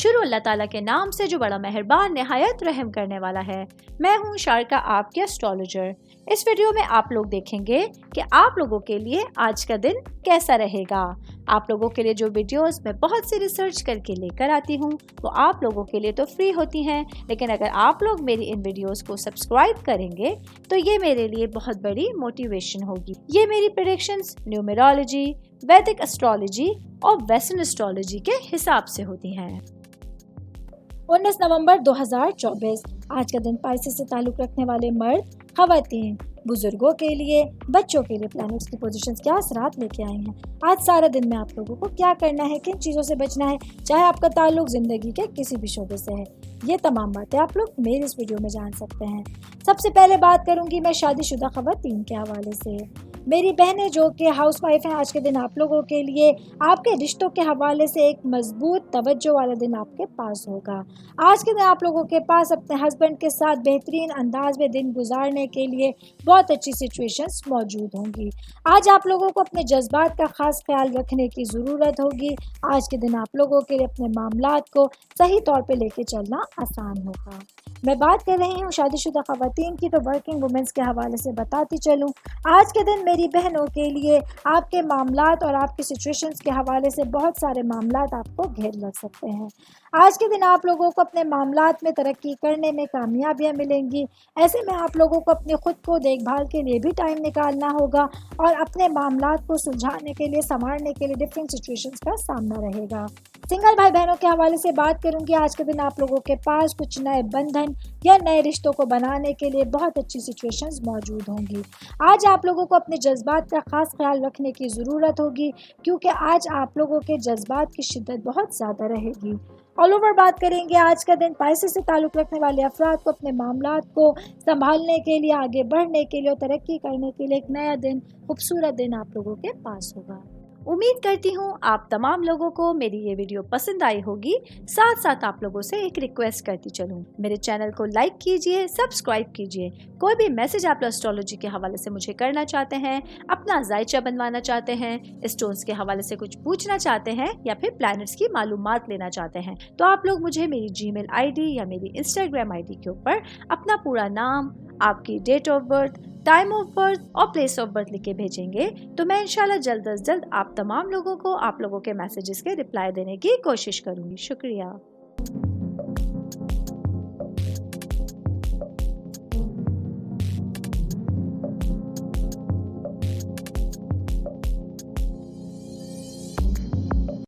शुरू अल्लाह ताला के नाम से जो बड़ा मेहरबान निहायत रहम करने वाला है। मैं हूँ शारका, आपके एस्ट्रोलॉजर। इस वीडियो में आप लोग देखेंगे कि आप लोगों के लिए आज का दिन कैसा रहेगा। आप लोगों के लिए जो वीडियोस मैं बहुत सी रिसर्च करके लेकर आती हूँ वो आप लोगों के लिए तो फ्री होती हैं, लेकिन अगर आप लोग मेरी इन वीडियोस को सब्सक्राइब करेंगे तो ये मेरे लिए बहुत बड़ी मोटिवेशन होगी। ये मेरी प्रेडिक्शंस न्यूमेरोलॉजी, वैदिक एस्ट्रोलॉजी और वेस्टर्न एस्ट्रोलॉजी के हिसाब से होती हैं। 19 नवंबर 2024 आज का दिन पाइसेस से ताल्लुक रखने वाले मर्द, खवातीन, बुजुर्गों के लिए, बच्चों के लिए प्लैनेट्स की पोजीशंस क्या असरात लेके आए हैं। आज सारा दिन में आप लोगों को क्या करना है, किन चीज़ों से बचना है, चाहे आपका ताल्लुक ज़िंदगी के किसी भी शोबे से है, ये तमाम बातें आप लोग मेरी इस वीडियो में जान सकते हैं। सबसे पहले बात करूंगी मैं शादीशुदा खवातीन के हवाले से। मेरी बहनें जो कि हाउसवाइफ हैं, आज के दिन आप लोगों के लिए आपके रिश्तों के हवाले से एक मजबूत तवज्जो वाला दिन आपके पास होगा। आज के दिन आप लोगों के पास अपने हस्बैंड के साथ बेहतरीन अंदाज में दिन गुजारने के लिए बहुत अच्छी सिचुएशंस मौजूद होंगी। आज आप लोगों को अपने जज्बात का खास ख्याल रखने की ज़रूरत होगी। आज के दिन आप लोगों के लिए अपने मामलात को सही तौर पे लेके चलना आसान होगा। मैं बात कर रही हूँ शादीशुदा खवातीन की, तो वर्किंग वुमेंस के हवाले से बताती चलूँ। आज के दिन मेरी बहनों के लिए आपके मामलात और आपकी सिचुएशंस के हवाले से बहुत सारे मामलात आपको घेर लग सकते हैं। आज के दिन आप लोगों को अपने मामलात में तरक्की करने में कामयाबियाँ मिलेंगी। ऐसे में आप लोगों को अपने खुद को देखभाल के लिए भी टाइम निकालना होगा और अपने मामलात को सुलझाने के लिए, संभालने के लिए डिफरेंट सिचुएशंस का सामना रहेगा। सिंगल भाई बहनों के हवाले से बात करूंगी। आज के दिन आप लोगों के पास कुछ नए बंधन या नए रिश्तों को बनाने के लिए बहुत अच्छी सिचुएशंस मौजूद होंगी। आज आप लोगों को अपने जज्बात का खास ख्याल रखने की ज़रूरत होगी, क्योंकि आज आप लोगों के जज्बात की शिद्दत बहुत ज़्यादा रहेगी। ऑल ओवर बात करेंगे, आज का दिन पाइसेस से ताल्लुक़ रखने वाले अफराद को अपने मामलात को संभालने के लिए, आगे बढ़ने के लिए और तरक्की करने के लिए एक नया दिन, खूबसूरत दिन आप लोगों के पास होगा। उम्मीद करती हूँ आप तमाम लोगों को मेरी ये वीडियो पसंद आई होगी। साथ साथ आप लोगों से एक रिक्वेस्ट करती चलूँ, मेरे चैनल को लाइक कीजिए, सब्सक्राइब कीजिए। कोई भी मैसेज आप एस्ट्रोलॉजी के हवाले से मुझे करना चाहते हैं, अपना जायचा बनवाना चाहते हैं, स्टोन्स के हवाले से कुछ पूछना चाहते हैं या फिर प्लैनेट्स की मालूमात लेना चाहते हैं, तो आप लोग मुझे मेरी जीमेल आईडी या मेरी इंस्टाग्राम आईडी के ऊपर अपना पूरा नाम, आपकी date of birth, time of birth और प्लेस ऑफ बर्थ लिख के भेजेंगे तो मैं इंशाल्लाह जल्द अज जल्द आप तमाम लोगों को, आप लोगों के मैसेजेस के रिप्लाई देने की कोशिश करूंगी। शुक्रिया।